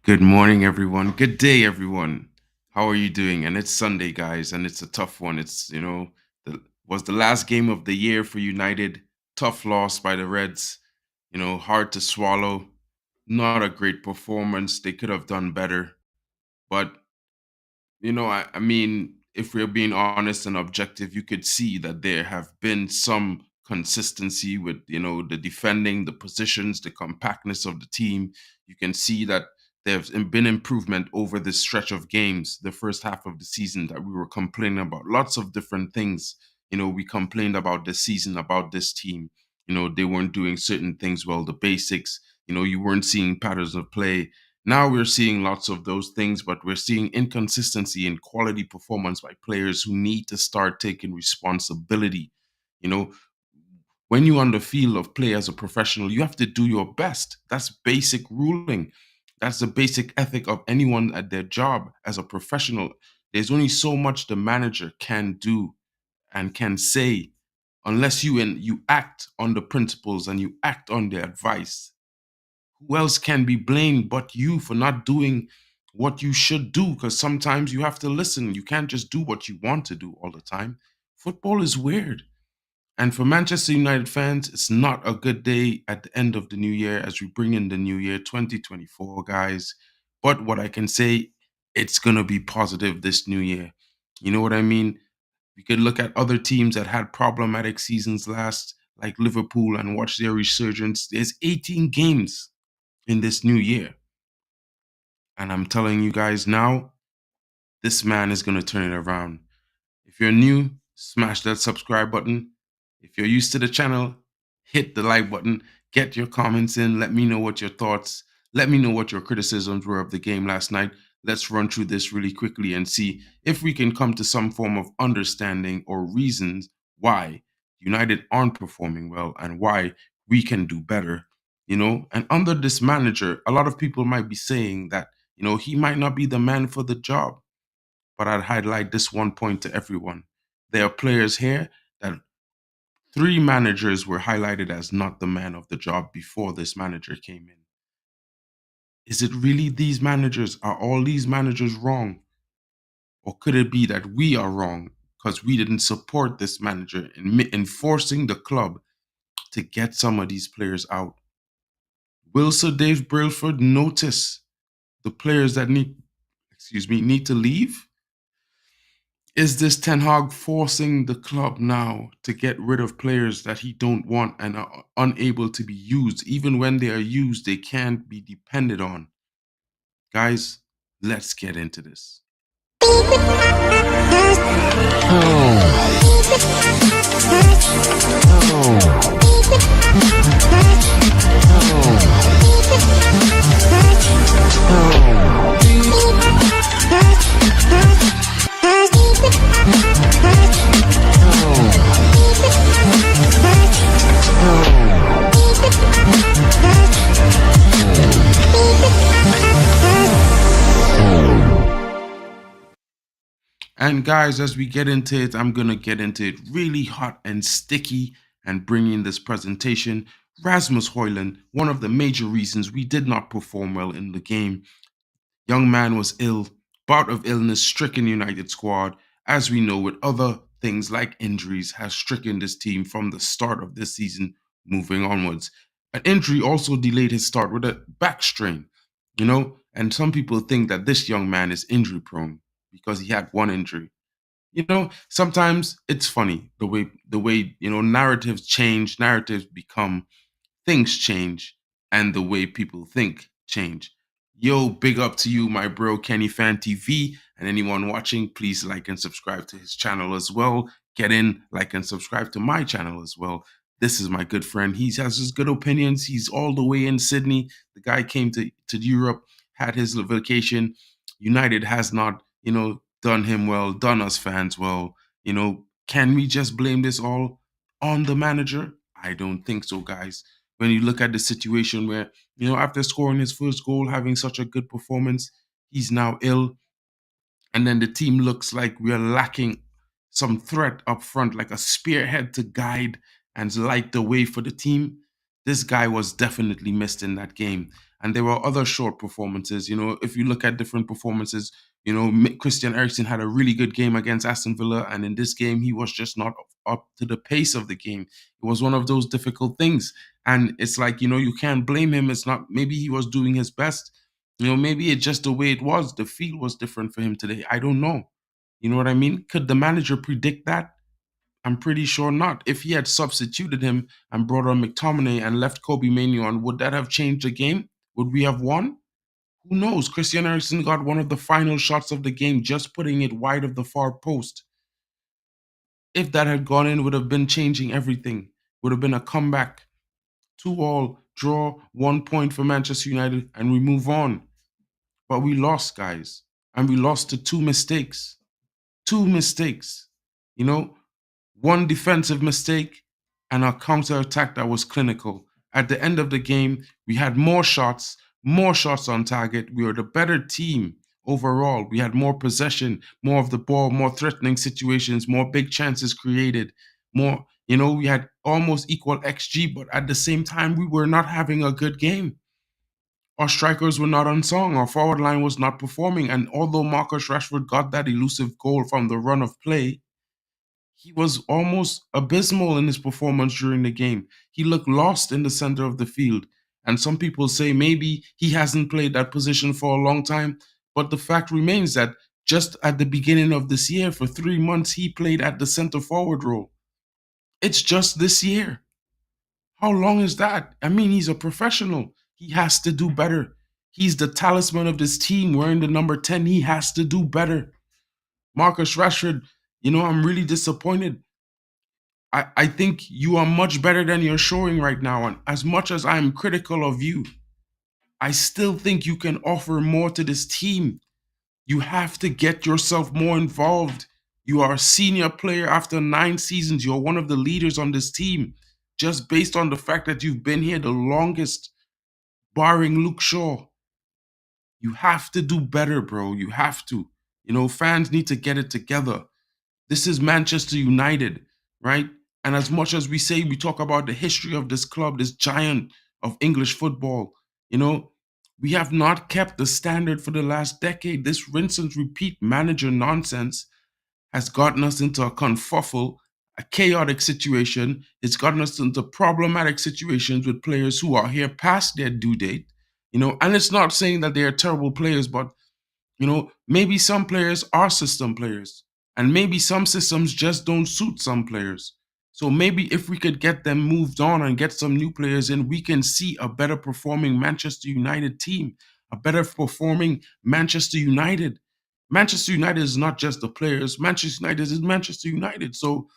Good morning, everyone. Good day, everyone. How are you doing? And it's Sunday, guys, and it's a tough one. Was the last game of the year for United. Tough loss by the Reds. Hard to swallow. Not a great performance. They could have done better. But I mean, if we're being honest and objective, you could see that there have been some consistency with, the defending, the positions, the compactness of the team. You can see that there's been improvement over this stretch of games, the first half of the season that we were complaining about. Lots of different things. We complained about this season, about this team. They weren't doing certain things well, the basics. You weren't seeing patterns of play. Now we're seeing lots of those things, but we're seeing inconsistency in quality performance by players who need to start taking responsibility. You know, when you're on the field of play as a professional, you have to do your best. That's basic ruling. That's the basic ethic of anyone at their job as a professional. There's only so much the manager can do and can say unless you act on the principles and you act on the advice. Who else can be blamed but you for not doing what you should do? Because sometimes you have to listen. You can't just do what you want to do all the time. Football is weird. And for Manchester United fans, it's not a good day at the end of the new year as we bring in the new year 2024, guys. But what I can say, it's going to be positive this new year. You know what I mean? We could look at other teams that had problematic seasons last, like Liverpool, and watch their resurgence. There's 18 games in this new year. And I'm telling you guys now, this man is going to turn it around. If you're new, smash that subscribe button. If you're used to the channel, hit the like button. Get your comments in. Let me know what your thoughts. Let me know what your criticisms were of the game last night. Let's run through this really quickly and see if we can come to some form of understanding or reasons why United aren't performing well and why we can do better. And under this manager, a lot of people might be saying that, he might not be the man for the job, but I'd highlight this one point to everyone. There are players here that three managers were highlighted as not the man of the job before this manager came in. Is it really these managers? Are all these managers wrong? Or could it be that we are wrong because we didn't support this manager in forcing the club to get some of these players out? Will Sir Dave Brailsford notice the players that need to leave? Is this Ten Hag forcing the club now to get rid of players that he don't want and are unable to be used? Even when they are used, they can't be depended on. Guys, let's get into this. And guys, as we get into it, I'm going to get into it really hot and sticky and bring in this presentation. Rasmus Højlund, one of the major reasons we did not perform well in the game. Young man was ill, bout of illness stricken United squad, as we know with other things like injuries has stricken this team from the start of this season moving onwards. An injury also delayed his start with a back strain, and some people think that this young man is injury prone because he had one injury. Sometimes it's funny the way narratives change, narratives become, things change, and the way people think change. Yo, big up to you, my bro, Kenny Fan TV, and anyone watching, please like and subscribe to his channel as well. Get in, like and subscribe to my channel as well. This is my good friend. He has his good opinions. He's all the way in Sydney. The guy came to Europe, had his vacation. United has not, done him well, done us fans well. Can we just blame this all on the manager? I don't think so, guys. When you look at the situation where, after scoring his first goal, having such a good performance, he's now ill. And then the team looks like we are lacking some threat up front, like a spearhead to guide and light the way for the team. this guy was definitely missed in that game. And there were other short performances. If you look at different performances, Christian Eriksen had a really good game against Aston Villa, and in this game, he was just not up to the pace of the game. It was one of those difficult things. And it's like, you can't blame him. It's not, maybe he was doing his best. Maybe it's just the way it was. The field was different for him today. I don't know. You know what I mean? Could the manager predict that? I'm pretty sure not. If he had substituted him and brought on McTominay and left Kobe Mainoo on, would that have changed the game? Would we have won? Who knows? Christian Eriksen got one of the final shots of the game, just putting it wide of the far post. If that had gone in, would have been changing everything. Would have been a comeback. 2-2, draw, 1 point for Manchester United, and we move on. But we lost, guys. And we lost to two mistakes. Two mistakes. You know, one defensive mistake and a counter attack that was clinical. At the end of the game, we had more shots on target. We were the better team overall. We had more possession, more of the ball, more threatening situations, more big chances created, more, we had almost equal XG, but at the same time, we were not having a good game. Our strikers were not unsung. Our forward line was not performing. And although Marcus Rashford got that elusive goal from the run of play, he was almost abysmal in his performance during the game. He looked lost in the center of the field. And some people say maybe he hasn't played that position for a long time. But the fact remains that just at the beginning of this year, for 3 months, he played at the center forward role. It's just this year. How long is that? I mean, he's a professional. He has to do better. He's the talisman of this team wearing the number 10. He has to do better. Marcus Rashford, I'm really disappointed. I think you are much better than you're showing right now. And as much as I'm critical of you, I still think you can offer more to this team. You have to get yourself more involved. You are a senior player after 9 seasons. You're one of the leaders on this team. Just based on the fact that you've been here the longest, barring Luke Shaw. You have to do better, bro. You have to. Fans need to get it together. This is Manchester United, right? And as much as we talk about the history of this club, this giant of English football, we have not kept the standard for the last decade. This rinse and repeat manager nonsense has gotten us into a confuffle, a chaotic situation. It's gotten us into problematic situations with players who are here past their due date, and it's not saying that they are terrible players, but maybe some players are system players, and maybe some systems just don't suit some players. So maybe if we could get them moved on and get some new players in, we can see a better performing Manchester United team, a better performing Manchester United. Manchester United is not just the players. Manchester United is Manchester United. So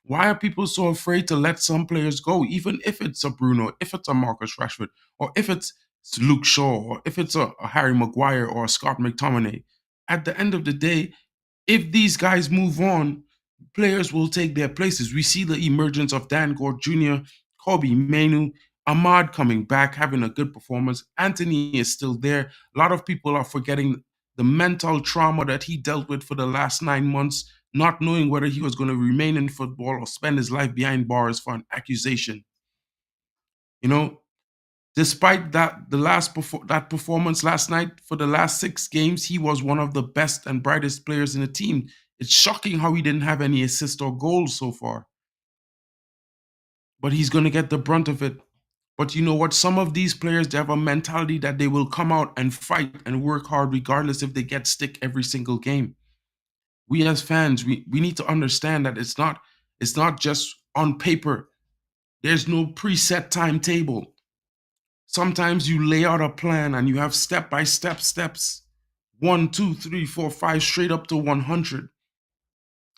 why are people so afraid to let some players go, even if it's a Bruno, if it's a Marcus Rashford, or if it's Luke Shaw, or if it's a Harry Maguire or a Scott McTominay? At the end of the day, if these guys move on, players will take their places. We see the emergence of Dan Gord Jr., Kobe Mainoo, Ahmad coming back, having a good performance. Anthony is still there. A lot of people are forgetting the mental trauma that he dealt with for the last 9 months, not knowing whether he was going to remain in football or spend his life behind bars for an accusation. You know, despite that performance last night, for the last 6 games, he was one of the best and brightest players in the team. It's shocking how he didn't have any assists or goals so far. But he's going to get the brunt of it. But you know what? Some of these players, they have a mentality that they will come out and fight and work hard regardless if they get stick every single game. We as fans, we need to understand that it's not just on paper. There's no preset timetable. Sometimes you lay out a plan and you have step by step steps, 1, 2, 3, 4, 5, straight up to 100.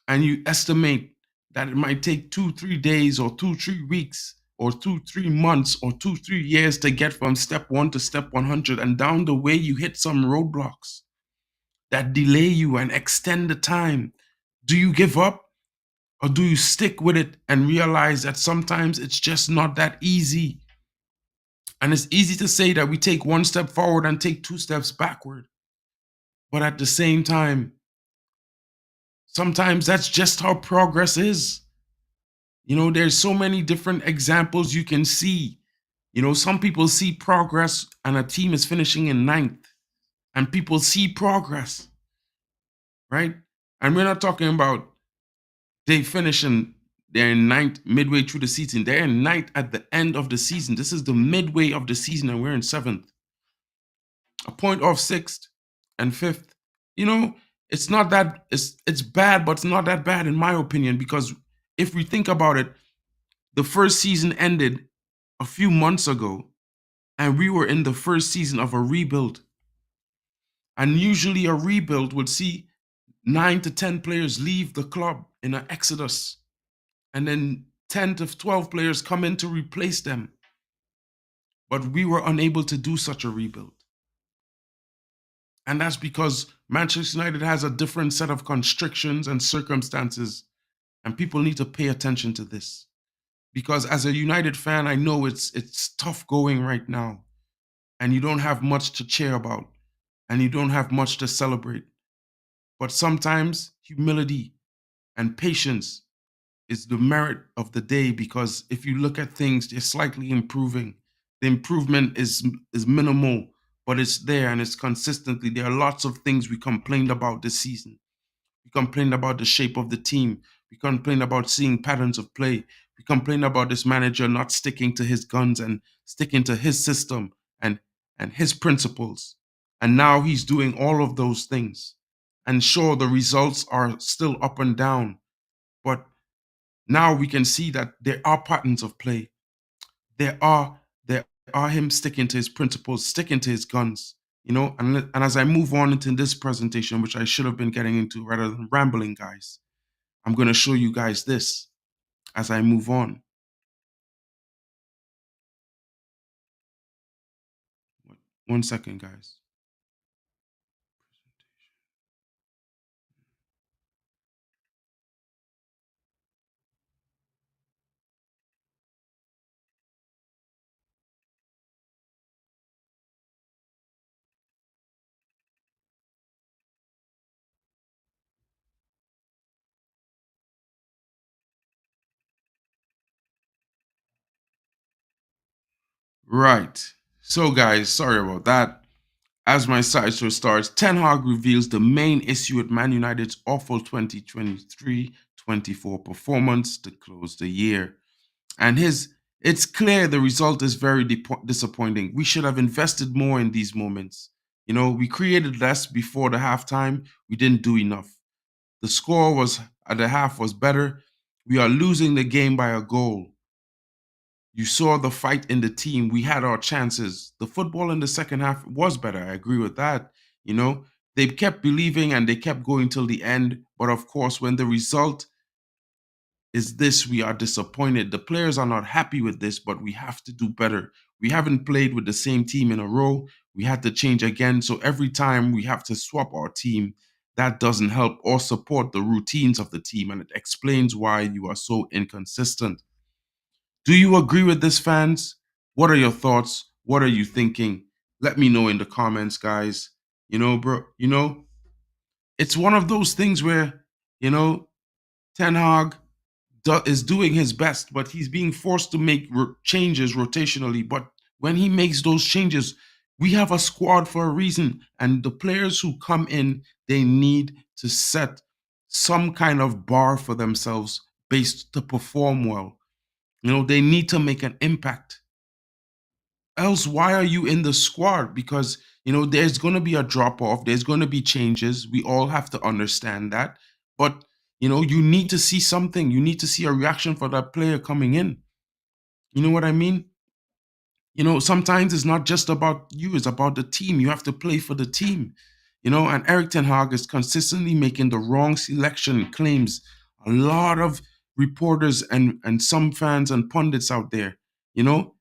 And you estimate that it might take 2, 3 days or 2, 3 weeks or 2, 3 months or 2, 3 years to get from step 1 to step 100. And down the way, you hit some roadblocks that delay you and extend the time. Do you give up or do you stick with it and realize that sometimes it's just not that easy? And it's easy to say that we take 1 step forward and take 2 steps backward. But at the same time, sometimes that's just how progress is. There's so many different examples you can see. Some people see progress and a team is finishing in ninth, and people see progress, right? And we're not talking about they finishing, they're in ninth midway through the season. They're in ninth at the end of the season. This is the midway of the season, and we're in seventh, a point off sixth and fifth. You know, it's not that it's bad, but it's not that bad in my opinion, because if we think about it, the first season ended a few months ago, and we were in the first season of a rebuild. And usually a rebuild would see 9 to 10 players leave the club in an exodus, and then 10 to 12 players come in to replace them. But we were unable to do such a rebuild. And that's because Manchester United has a different set of constrictions and circumstances. And people need to pay attention to this. Because as a United fan, I know it's tough going right now. And you don't have much to cheer about. And you don't have much to celebrate. But sometimes humility and patience is the merit of the day, because if you look at things, they're slightly improving. The improvement is minimal, but it's there and it's consistently. There are lots of things we complained about this season. We complained about the shape of the team. We complained about seeing patterns of play. We complained about this manager not sticking to his guns and sticking to his system and his principles. And now he's doing all of those things. And sure, the results are still up and down, but now we can see that there are patterns of play. There are him sticking to his principles, sticking to his guns. And as I move on into this presentation, which I should have been getting into rather than rambling, guys, I'm going to show you guys this as I move on. 1 second, guys. Right. So, guys, sorry about that. As my slideshow starts, Ten Hag reveals the main issue with Man United's awful 2023-24 performance to close the year. And it's clear the result is very disappointing. We should have invested more in these moments. We created less before the halftime. We didn't do enough. The score was at the half was better. We are losing the game by a goal. You saw the fight in the team. We had our chances. The football in the second half was better. I agree with that. You know, they kept believing and they kept going till the end. But of course, when the result is this, we are disappointed. The players are not happy with this, but we have to do better. We haven't played with the same team in a row. We had to change again. So every time we have to swap our team, that doesn't help or support the routines of the team. And it explains why you are so inconsistent. Do you agree with this, fans? What are your thoughts? What are you thinking? Let me know in the comments, guys. Bro, it's one of those things where, you know, Ten Hag is doing his best, but he's being forced to make changes rotationally. But when he makes those changes, we have a squad for a reason. And the players who come in, they need to set some kind of bar for themselves based to perform well. They need to make an impact. Else, why are you in the squad? Because, there's going to be a drop off, there's going to be changes. We all have to understand that. But, you need to see something. You need to see a reaction for that player coming in. You know what I mean? Sometimes it's not just about you, it's about the team. You have to play for the team. And Erik Ten Hag is consistently making the wrong selection claims. A lot of reporters and some fans and pundits out there, you know,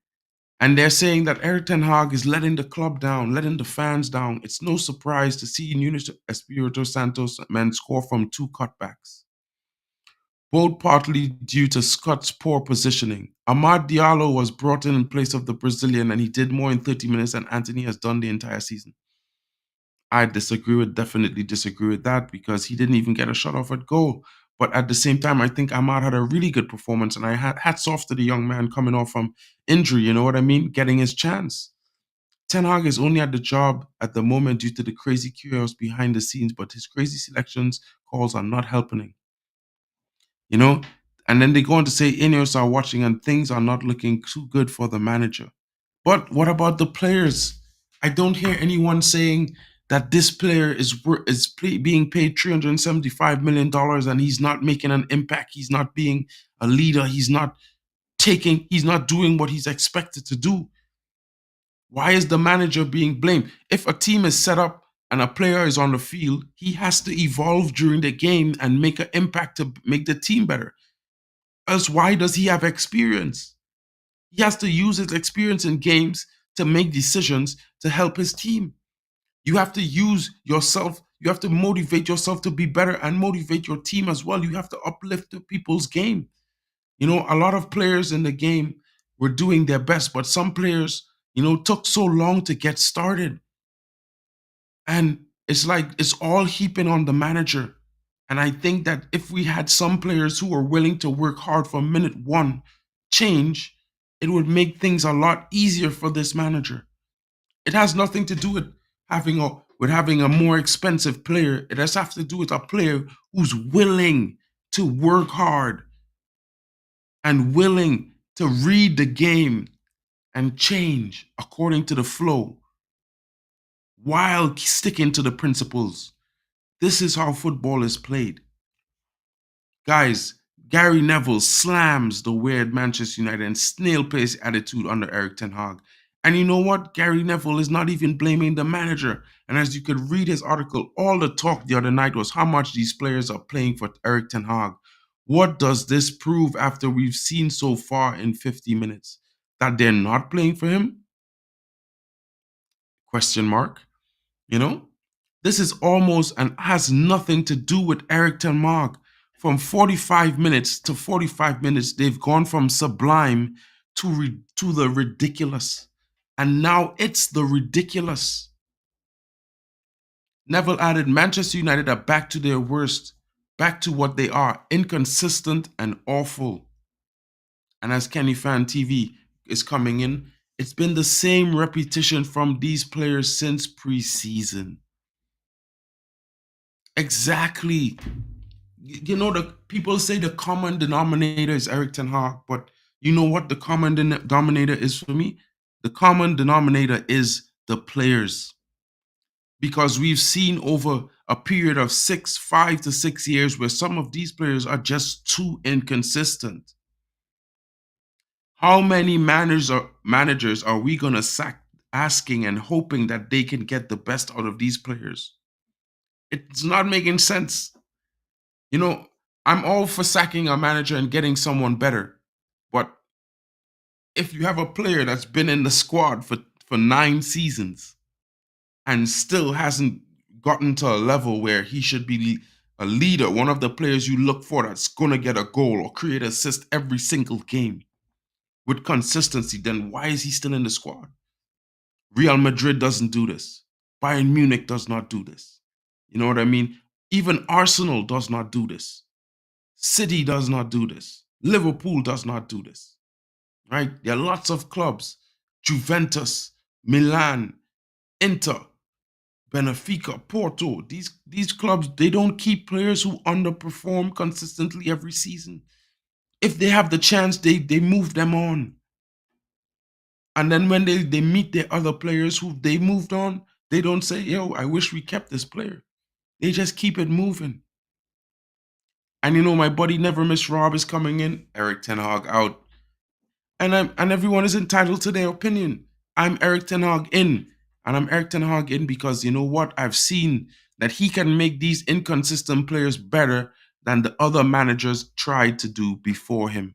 and they're saying that Erik Ten Hag is letting the club down, letting the fans down. It's no surprise to see Nunes Espirito Santos men score from two cutbacks, both partly due to Scott's poor positioning. Amad Diallo was brought in place of the Brazilian, and he did more in 30 minutes than Anthony has done the entire season. I definitely disagree with that, because he didn't even get a shot off at goal. But at the same time, I think Ahmad had a really good performance, and I had hats off to the young man coming off from injury. You know what I mean? Getting his chance. Ten Hag is only at the job at the moment due to the crazy chaos behind the scenes, but his crazy selections calls are not helping him. You know? And then they go on to say Ineos are watching and things are not looking too good for the manager. But what about the players? I don't hear anyone saying that this player being paid $375 million and he's not making an impact. He's not being a leader. He's not doing what he's expected to do. Why is the manager being blamed? If a team is set up and a player is on the field, he has to evolve during the game and make an impact to make the team better. Else, why does he have experience? He has to use his experience in games to make decisions to help his team. You have to use yourself, you have to motivate yourself to be better and motivate your team as well. You have to uplift the people's game. You know, a lot of players in the game were doing their best, but some players, took so long to get started. And it's like it's all heaping on the manager. And I think that if we had some players who are willing to work hard from minute one change, it would make things a lot easier for this manager. It has nothing to do with having a more expensive player. It has to do with a player who's willing to work hard and willing to read the game and change according to the flow while sticking to the principles. This is how football is played. Guys, Gary Neville slams the weird Manchester United and snail pace attitude under Erik Ten Hag. And you know what? Gary Neville is not even blaming the manager. And as you could read his article, all the talk the other night was how much these players are playing for Erik Ten Hag. What does this prove after we've seen so far in 50 minutes? That they're not playing for him? Question mark. You know? This is almost and has nothing to do with Erik Ten Hag. From 45 minutes to 45 minutes, they've gone from sublime to the ridiculous. And now it's the ridiculous. Neville added, Manchester United are back to their worst, back to what they are, inconsistent and awful. And as Kenny Fan TV is coming in, it's been the same repetition from these players since preseason. Exactly. The people say the common denominator is Erik Ten Hag, but you know what the common denominator is for me? The common denominator is the players. Because we've seen over a period of 5 to 6 years where some of these players are just too inconsistent. How many managers are we going to sack asking and hoping that they can get the best out of these players? It's not making sense. I'm all for sacking a manager and getting someone better. But if you have a player that's been in the squad for 9 seasons and still hasn't gotten to a level where he should be a leader, one of the players you look for that's going to get a goal or create assist every single game with consistency, then why is he still in the squad? Real Madrid doesn't do this. Bayern Munich does not do this. You know what I mean? Even Arsenal does not do this. City does not do this. Liverpool does not do this. Right? There are lots of clubs. Juventus, Milan, Inter, Benfica, Porto. These clubs, they don't keep players who underperform consistently every season. If they have the chance, they move them on. And then when they meet their other players who they moved on, they don't say, yo, I wish we kept this player. They just keep it moving. And my buddy Never Miss Rob is coming in. Erik Ten Hag out. And everyone is entitled to their opinion. I'm Erik Ten Hag in. And I'm Erik Ten Hag in because you know what? I've seen that he can make these inconsistent players better than the other managers tried to do before him.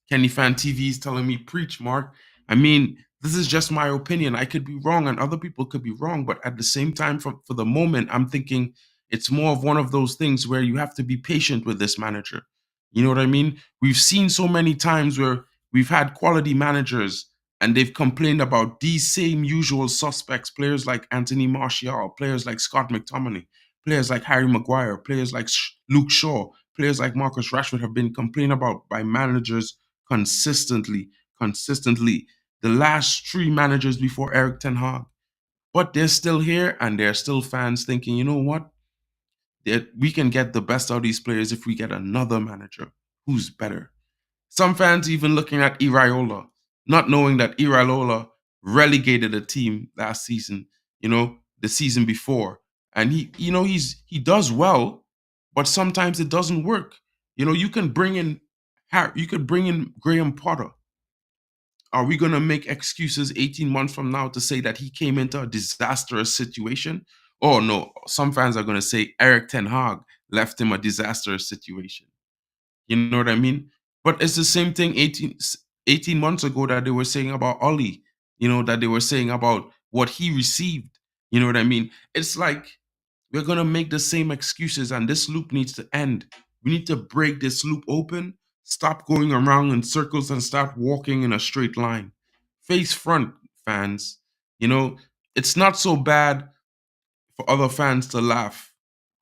Kenny Fan TV is telling me, preach, Mark. I mean, this is just my opinion. I could be wrong and other people could be wrong. But at the same time, for the moment, I'm thinking it's more of one of those things where you have to be patient with this manager. You know what I mean? We've seen so many times where we've had quality managers and they've complained about these same usual suspects, players like Anthony Martial, players like Scott McTominay. Players like Harry Maguire, players like Luke Shaw, players like Marcus Rashford have been complained about by managers consistently, consistently. The last three managers before Erik Ten Hag. But they're still here and they're still fans thinking, you know what? That we can get the best out of these players if we get another manager who's better. Some fans even looking at Iraola, not knowing that Iraola relegated a team last season, the season before. And he does well, but sometimes it doesn't work. You can bring in you could bring in Graham Potter. Are we going to make excuses 18 months from now to say that he came into a disastrous situation? Oh, no. Some fans are going to say Erik Ten Hag left him a disastrous situation. You know what I mean? But it's the same thing 18 months ago that they were saying about Ollie, that they were saying about what he received. You know what I mean? It's like we're going to make the same excuses and this loop needs to end. We need to break this loop open, stop going around in circles and start walking in a straight line. Face front, fans. It's not so bad for other fans to laugh.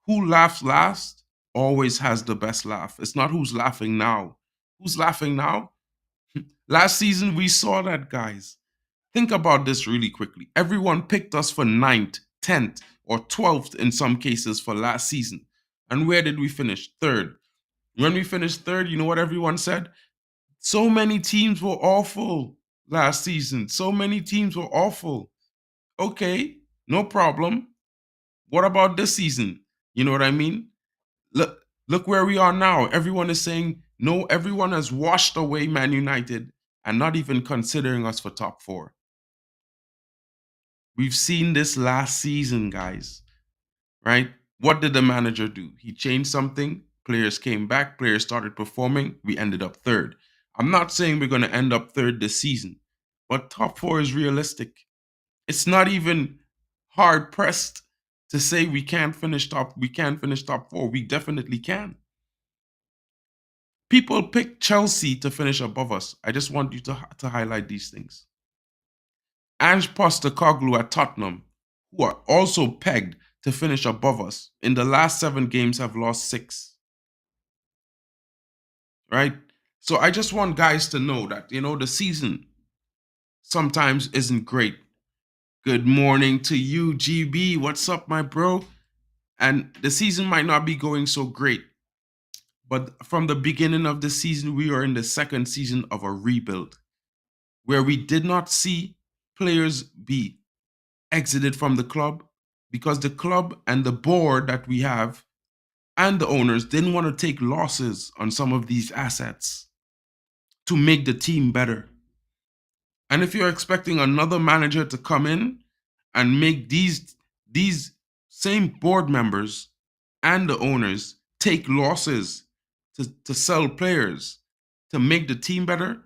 Who laughs last always has the best laugh. It's not who's laughing now. Who's laughing now? Last season, we saw that, guys. Think about this really quickly. Everyone picked us for 9th, 10th, or 12th in some cases for last season. And where did we finish? Third. When we finished third, you know what everyone said? So many teams were awful last season. So many teams were awful. Okay, no problem. What about this season? You know what I mean? Look where we are now. Everyone is saying no. Everyone has washed away Man United and not even considering us for top four. We've seen this last season, guys, right? What did the manager do? He changed something. Players came back. Players started performing. We ended up third. I'm not saying we're going to end up third this season, but top four is realistic. It's not even hard pressed to say we can't finish top four. We definitely can. People pick Chelsea to finish above us. I just want you to highlight these things. Ange Postecoglou at Tottenham, who are also pegged to finish above us, in the last 7 games have lost 6. Right? So I just want guys to know that, the season sometimes isn't great. Good morning to you, GB. What's up, my bro? And the season might not be going so great. But from the beginning of the season, we are in the second season of a rebuild where we did not see players be exited from the club because the club and the board that we have and the owners didn't want to take losses on some of these assets to make the team better. And if you're expecting another manager to come in and make these same board members and the owners take losses to sell players to make the team better,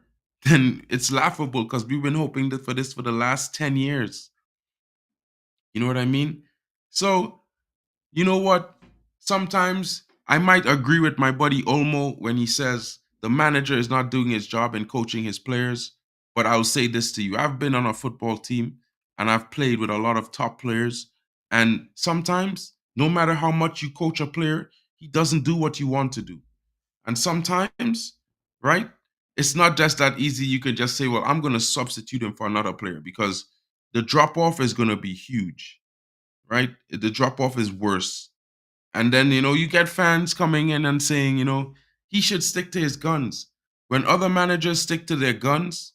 then it's laughable because we've been hoping for this for the last 10 years. You know what I mean? So, you know what? Sometimes I might agree with my buddy Olmo when he says the manager is not doing his job and coaching his players. But I'll say this to you. I've been on a football team and I've played with a lot of top players. And sometimes, no matter how much you coach a player, he doesn't do what you want to do. And sometimes, right, it's not just that easy. You could just say, well, I'm going to substitute him for another player because the drop off is going to be huge, right? The drop off is worse. And then, you get fans coming in and saying, he should stick to his guns. When other managers stick to their guns,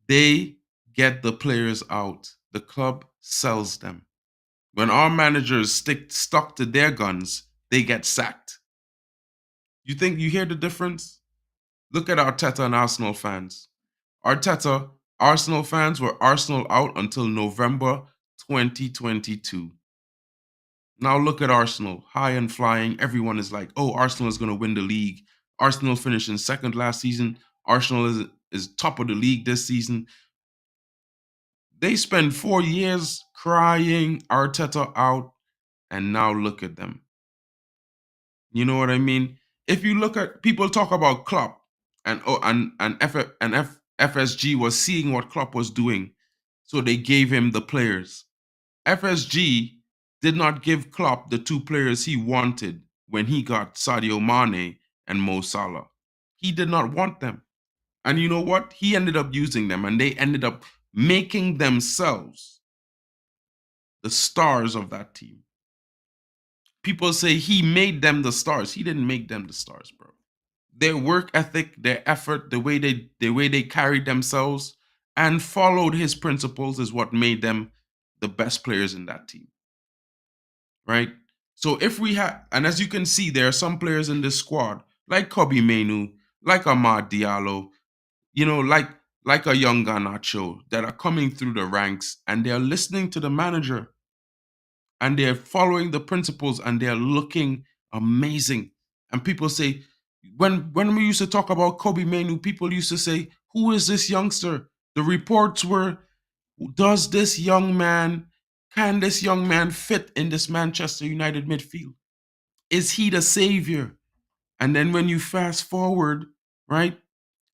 they get the players out. The club sells them. When our managers stuck to their guns, they get sacked. You think you hear the difference? Look at Arteta and Arsenal fans. Arteta, Arsenal fans were Arsenal out until November 2022. Now look at Arsenal, high and flying. Everyone is like, oh, Arsenal is going to win the league. Arsenal finished in second last season. Arsenal is top of the league this season. They spent 4 years crying Arteta out, and now look at them. You know what I mean? If you look at people talk about Klopp and FSG was seeing what Klopp was doing, so they gave him the players. FSG did not give Klopp the two players he wanted when he got Sadio Mane and Mo Salah. He did not want them. And you know what? He ended up using them, and they ended up making themselves the stars of that team. People say he made them the stars. He didn't make them the stars, bro. Their work ethic, their effort, the way they carried themselves and followed his principles is what made them the best players in that team, right? So if we have, and as you can see, there are some players in this squad like Kobe Menu, like Ahmad Diallo, like a young Garnacho that are coming through the ranks and they're listening to the manager and they're following the principles and they're looking amazing. And people say, when we used to talk about Kobe Menu, people used to say, "Who is this youngster?" The reports were, "Does this young man, can this young man fit in this Manchester United midfield? Is he the savior?" And then when you fast forward, right?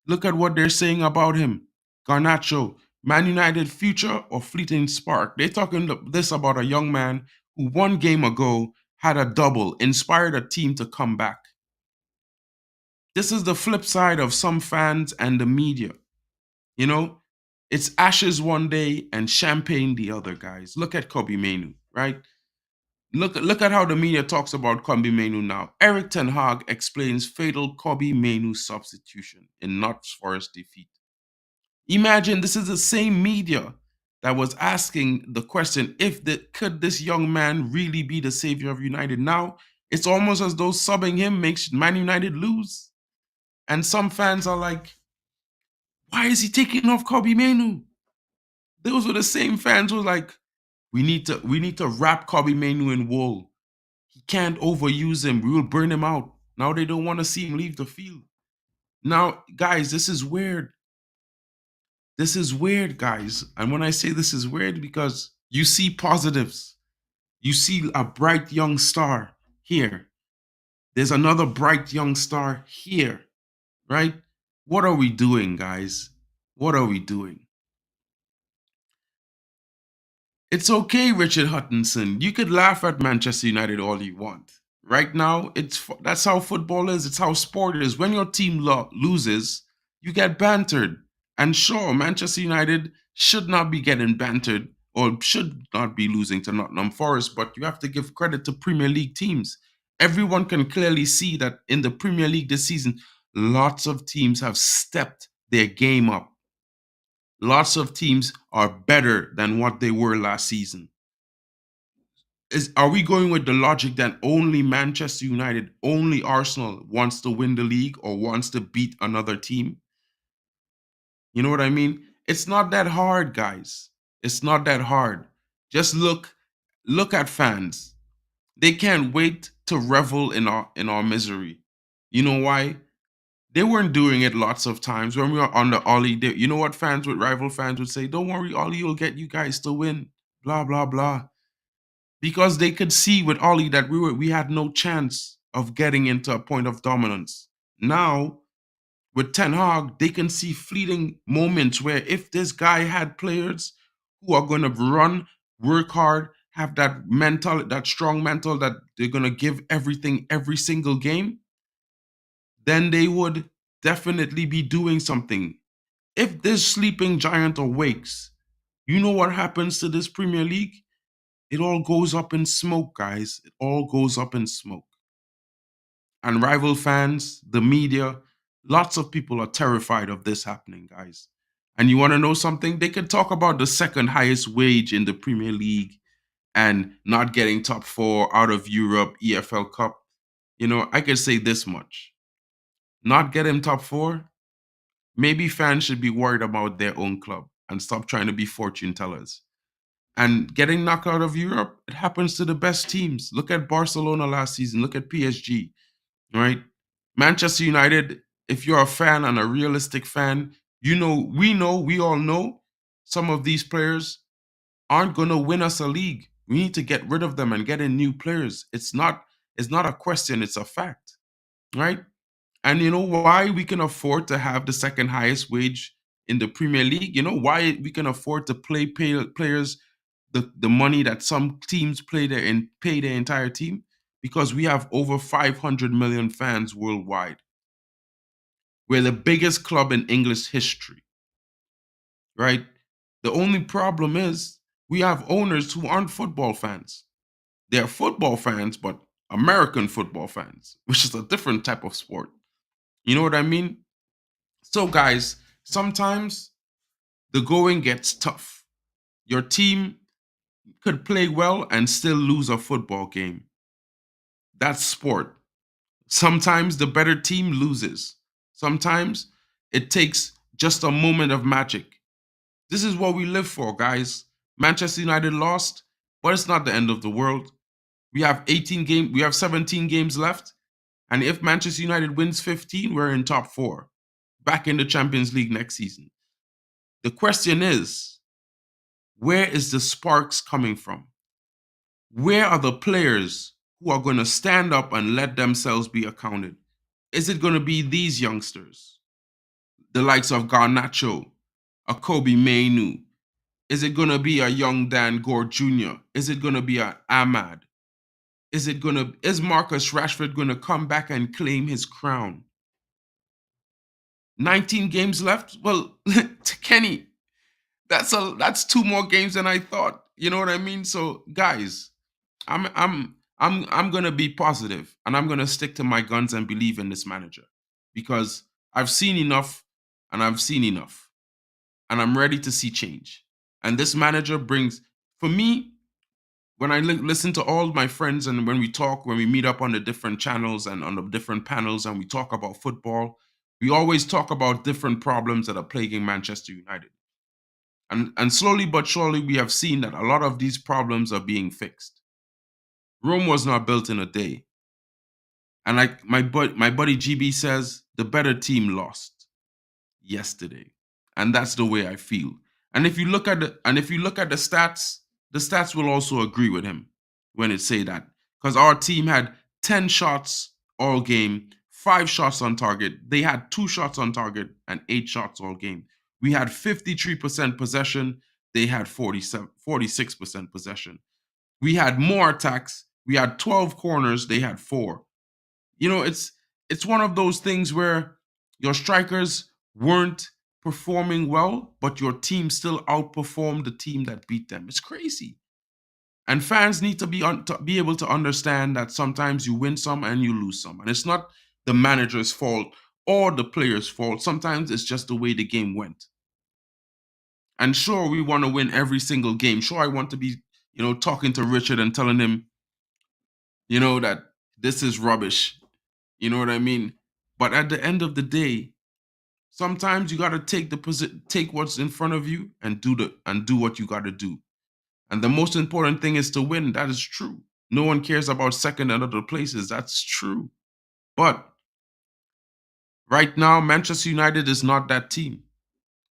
Look at what they're saying about him. Garnacho, Man United future or fleeting spark. They're talking this about a young man who 1 game ago had a double, inspired a team to come back. This is the flip side of some fans and the media. You know, it's ashes one day and champagne the other, guys. Look at Kobe Menu, right? Look at how the media talks about Kobe Menu now. Erik Ten Hag explains fatal Kobe Menu substitution in Notts Forest defeat. Imagine this is the same media that was asking the question if could this young man really be the savior of United. Now it's almost as though subbing him makes Man United lose. And some fans are like, why is he taking off Kobe Menu? Those were the same fans who were like, we need to wrap Kobe Menu in wool. He can't overuse him. We will burn him out. Now they don't want to see him leave the field. Now, guys, this is weird. This is weird, guys. And when I say this is weird, because you see positives. You see a bright young star here. There's another bright young star here, right? What are we doing, guys? What are we doing? It's okay, Richard Hutchinson. You could laugh at Manchester United all you want. Right now, that's how football is. It's how sport is. When your team loses, you get bantered. And sure, Manchester United should not be getting bantered or should not be losing to Nottingham Forest, but you have to give credit to Premier League teams. Everyone can clearly see that in the Premier League this season, lots of teams have stepped their game up. Lots of teams are better than what they were last season. Are we going with the logic that only Manchester United, only Arsenal wants to win the league or wants to beat another team? You know what I mean? It's not that hard, guys. It's not that hard. Just look at fans. They can't wait to revel in our misery. You know why? They weren't doing it lots of times when we were on the Ollie. You know what rival fans would say? Don't worry, Ollie will get you guys to win. Blah blah blah. Because they could see with Ollie that we had no chance of getting into a point of dominance. Now with Ten Hag, they can see fleeting moments where if this guy had players who are going to run, work hard, have that mental, that strong mental that they're going to give everything every single game, then they would definitely be doing something. If this sleeping giant awakes, you know what happens to this Premier League? It all goes up in smoke, guys. It all goes up in smoke. And rival fans, the media, lots of people are terrified of this happening, guys. And you want to know something? They can talk about the second highest wage in the Premier League and not getting top four out of Europe, EFL Cup. I could say this much. Not getting top four, maybe fans should be worried about their own club and stop trying to be fortune tellers. And getting knocked out of Europe, it happens to the best teams. Look at Barcelona last season. Look at PSG, right? Manchester United, if you're a fan and a realistic fan, we all know some of these players aren't going to win us a league. We need to get rid of them and get in new players. It's not a question, it's a fact, right? And you know why we can afford to have the second highest wage in the Premier League? You know why we can afford to players the money that some teams pay their entire team? Because we have over 500 million fans worldwide. We're the biggest club in English history, right? The only problem is we have owners who aren't football fans. They're football fans, but American football fans, which is a different type of sport. You know what I mean? So, guys, sometimes the going gets tough. Your team could play well and still lose a football game. That's sport. Sometimes the better team loses. Sometimes it takes just a moment of magic. This is what we live for, guys. Manchester United lost, but it's not the end of the world. We have 17 games left, and if Manchester United wins 15, we're in top 4, back in the Champions League next season. The question is, where is the sparks coming from? Where are the players who are going to stand up and let themselves be accounted? Is it going to be these youngsters, the likes of Garnacho, a Kobe Mainu? Is it going to be a young Dan Gore Jr.? Is it going to be a Ahmad? Is Marcus Rashford going to come back and claim his crown? 19 games left? Well, Kenny, that's 2 more games than I thought. You know what I mean? So, guys, I'm gonna be positive and I'm gonna stick to my guns and believe in this manager because I've seen enough and I've seen enough and I'm ready to see change. And this manager brings, for me, when I listen to all my friends and when we talk, when we meet up on the different channels and on the different panels and we talk about football, we always talk about different problems that are plaguing Manchester United. And slowly but surely, we have seen that a lot of these problems are being fixed. Rome was not built in a day. And like my buddy GB says, the better team lost yesterday. And that's the way I feel. And if you look at the stats will also agree with him when it say that. Because our team had 10 shots all game, 5 shots on target. They had 2 shots on target and 8 shots all game. We had 53% possession. They had 46% possession. We had more attacks. We had 12 corners. They had 4. It's one of those things where your strikers weren't performing well, but your team still outperformed the team that beat them. It's crazy. And fans need to be able to understand that sometimes you win some and you lose some. And it's not the manager's fault or the player's fault. Sometimes it's just the way the game went. And sure, we want to win every single game. Sure, I want to be, talking to Richard and telling him, that this is rubbish. You know what I mean? But at the end of the day, sometimes you got to take what's in front of you and do what you got to do. And the most important thing is to win. That is true. No one cares about second and other places. That's true. But right now, Manchester United is not that team.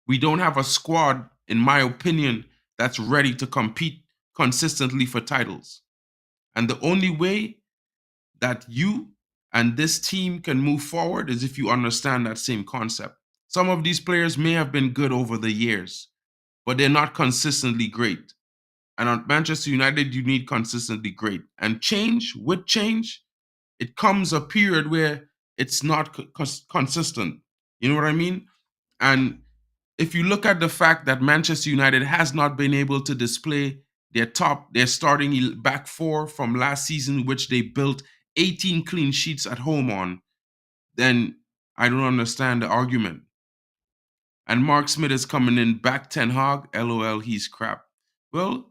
We don't have a squad, in my opinion, that's ready to compete consistently for titles. And the only way that you and this team can move forward is if you understand that same concept. Some of these players may have been good over the years, but they're not consistently great. And at Manchester United, you need consistently great. And with change, it comes a period where it's not consistent. You know what I mean? And if you look at the fact that Manchester United has not been able to display their starting back 4 from last season, which they built 18 clean sheets at home on, then I don't understand the argument. And Mark Smith is coming in back Ten Hag. LOL, he's crap. Well,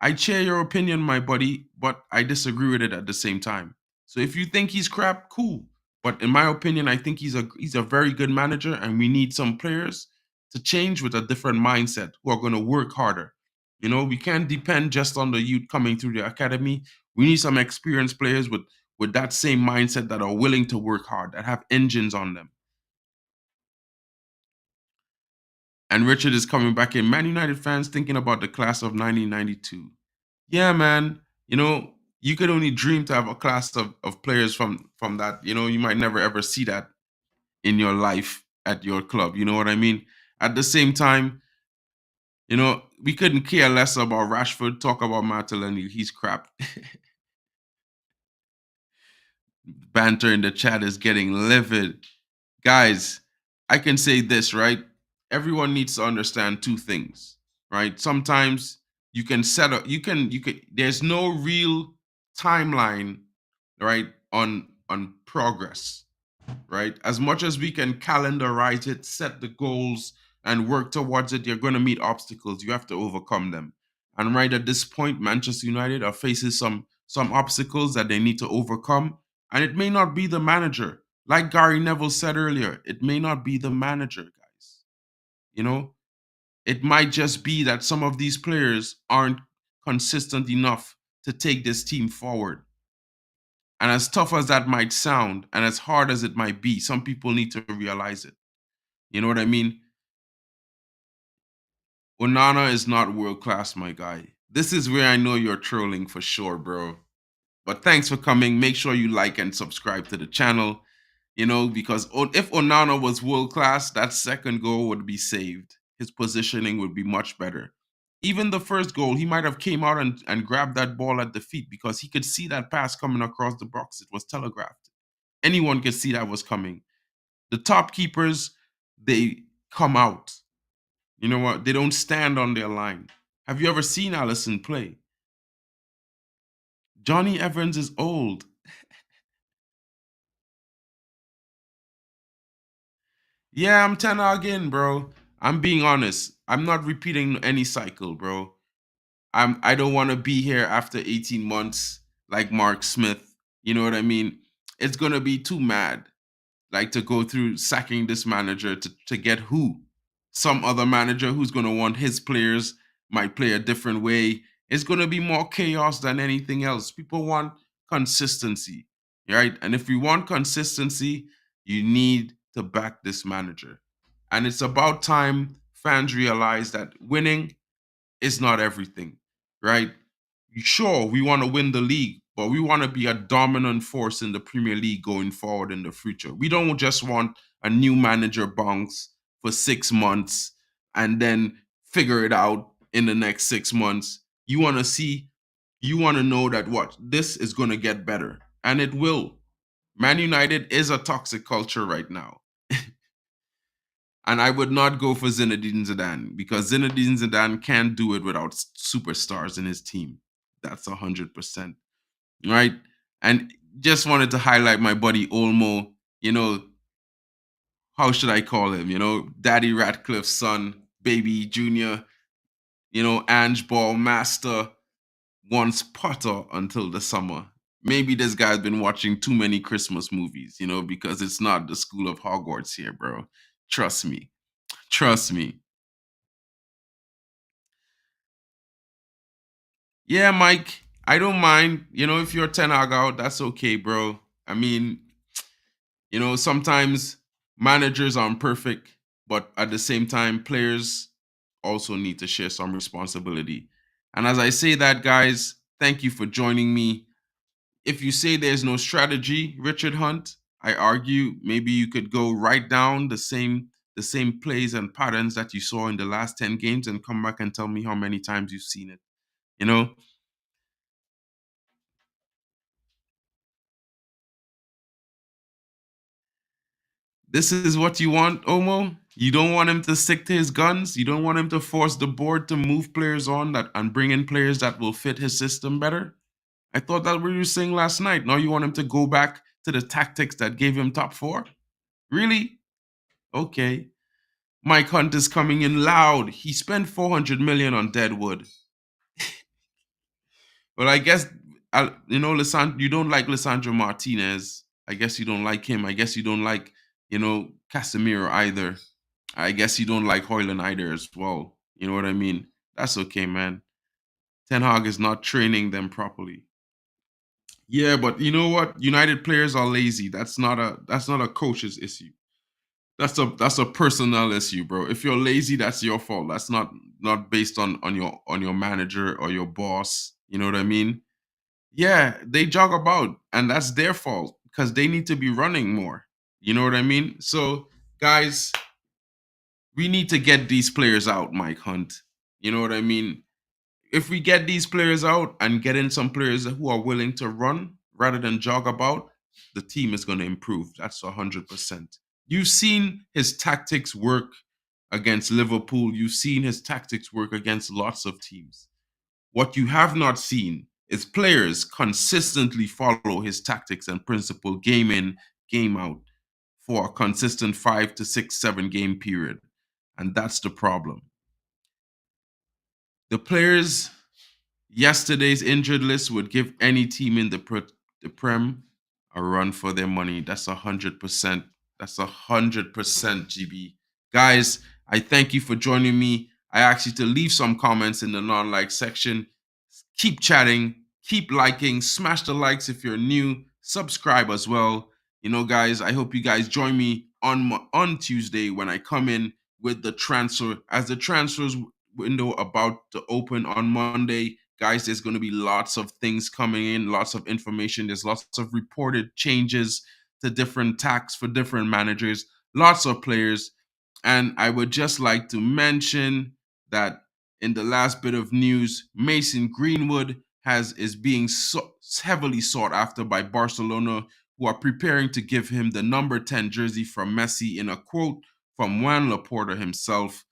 I share your opinion, my buddy, but I disagree with it at the same time. So if you think he's crap, cool. But in my opinion, I think he's a very good manager, and we need some players to change with a different mindset who are going to work harder. We can't depend just on the youth coming through the academy. We need some experienced players with that same mindset that are willing to work hard, that have engines on them. And Richard is coming back in. Man United fans thinking about the class of 1992. Yeah, man. You could only dream to have a class of players from that. You might never ever see that in your life at your club. You know what I mean? At the same time, We couldn't care less about Rashford. Talk about Martinelli. He's crap. Banter in the chat is getting livid. Guys, I can say this, right? Everyone needs to understand two things, right? Sometimes you can set up, there's no real timeline, right, on progress, right? As much as we can calendarize it, set the goals, and work towards it, you're going to meet obstacles. You have to overcome them. And right at this point, Manchester United are facing some obstacles that they need to overcome. And it may not be the manager. Like Gary Neville said earlier, it may not be the manager, guys. You know, it might just be that some of these players aren't consistent enough to take this team forward. And as tough as that might sound, and as hard as it might be, some people need to realize it. You know what I mean? Onana is not world class, my guy. This is where I know you're trolling for sure, bro. But thanks for coming. Make sure you like and subscribe to the channel. Because if Onana was world class, that second goal would be saved. His positioning would be much better. Even the first goal, he might have came out and grabbed that ball at the feet because he could see that pass coming across the box. It was telegraphed. Anyone could see that was coming. The top keepers, they come out. You know what? They don't stand on their line. Have you ever seen Allison play? Johnny Evans is old. Yeah, I'm Ten Hag in, bro. I'm being honest. I'm not repeating any cycle, bro. I don't want to be here after 18 months like Mark Smith. You know what I mean? It's gonna be too mad. Like to go through sacking this manager to get who? Some other manager who's gonna want his players might play a different way. It's gonna be more chaos than anything else. People want consistency, right? And if you want consistency, you need to back this manager. And it's about time fans realize that winning is not everything, right? Sure, we want to win the league, but we want to be a dominant force in the Premier League going forward in the future. We don't just want a new manager bounce for 6 months and then figure it out in the next 6 months. You want to know that what this is going to get better, and it will. Man United is a toxic culture right now. And I would not go for Zinedine Zidane because Zinedine Zidane can't do it without superstars in his team. That's 100%. Right? And just wanted to highlight my buddy Olmo. How should I call him? Daddy Ratcliffe's son, baby Junior, Ange Ball Master, once Potter until the summer. Maybe this guy's been watching too many Christmas movies, because it's not the school of Hogwarts here, bro. Trust me. Trust me. Yeah, Mike, I don't mind. If you're Ten Hag out, that's okay, bro. I mean, sometimes managers aren't perfect, but at the same time, players also need to share some responsibility. And as I say that, guys, thank you for joining me. If you say there's no strategy, Richard Hunt, I argue maybe you could go write down the same plays and patterns that you saw in the last 10 games and come back and tell me how many times you've seen it. You know, This is what you want, Omo? You don't want him to stick to his guns? You don't want him to force the board to move players on that and bring in players that will fit his system better? I thought that what you were saying last night. Now you want him to go back to the tactics that gave him top four? Really? Okay. Mike Hunt is coming in loud. He spent 400 million on Deadwood. Well, I guess you don't like Lisandro Martinez. I guess you don't like him. I guess you don't like, Casemiro either. I guess you don't like Hoyland either as well. You know what I mean? That's okay, man. Ten Hag is not training them properly. Yeah, but you know what? United players are lazy. That's not a coach's issue. That's a personnel issue, bro. If you're lazy, that's your fault. That's not based on your manager or your boss. You know what I mean? Yeah, they jog about, and that's their fault because they need to be running more. You know what I mean? So, guys, we need to get these players out, Mike Hunt. You know what I mean? If we get these players out and get in some players who are willing to run rather than jog about, the team is going to improve. That's 100%. You've seen his tactics work against Liverpool. You've seen his tactics work against lots of teams. What you have not seen is players consistently follow his tactics and principle game in, game out for a consistent 5 to 6, 7 game period. And that's the problem. The players yesterday's injured list would give any team in the Prem a run for their money. That's 100%. That's 100%, GB. Guys, I thank you for joining me. I ask you to leave some comments in the non-like section. Keep chatting, keep liking, smash the likes if you're new, subscribe as well. You know, guys, I hope you guys join me on Tuesday when I come in with the transfer. As the transfers window about to open on Monday, guys, there's going to be lots of things coming in, lots of information. There's lots of reported changes to different tax for different managers, lots of players. And I would just like to mention that in the last bit of news, Mason Greenwood is being heavily sought after by Barcelona, who are preparing to give him the number 10 jersey from Messi in a quote from Juan Laporta himself.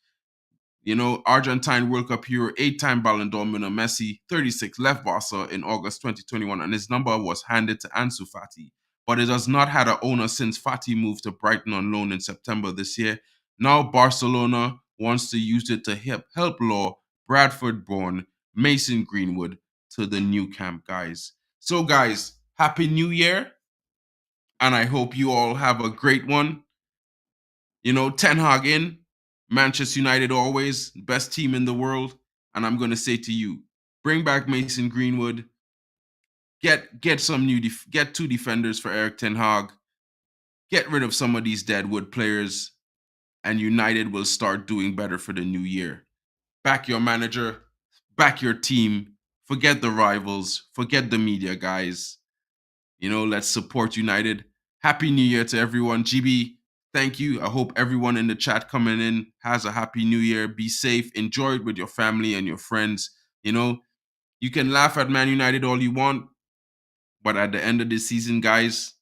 You know, Argentine World Cup hero, 8-time Ballon d'Or winner Messi, 36, left Barca in August 2021, and his number was handed to Ansu Fati. But it has not had an owner since Fati moved to Brighton on loan in September this year. Now Barcelona wants to use it to help lure Bradford-born Mason Greenwood to the new camp, guys. So, guys, Happy New Year, and I hope you all have a great one. You know, Ten Hag in, Manchester United always, best team in the world. And I'm going to say to you, bring back Mason Greenwood. Get some get 2 defenders for Erik Ten Hag. Get rid of some of these deadwood players, and United will start doing better for the new year. Back your manager, back your team. Forget the rivals, forget the media, guys. You know, let's support United. Happy New Year to everyone. GB, thank you. I hope everyone in the chat coming in has a happy new year. Be safe. Enjoy it with your family and your friends. You know, you can laugh at Man United all you want, but at the end of the season, guys,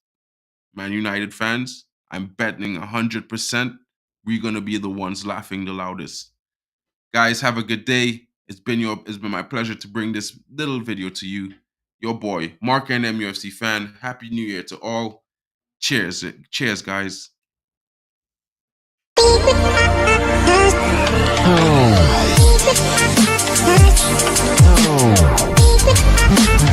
Man United fans, I'm betting 100% we're going to be the ones laughing the loudest. Guys, have a good day. It's been my pleasure to bring this little video to you. Your boy, Mark NM UFC fan. Happy New Year to all. Cheers. Cheers, guys. Oh.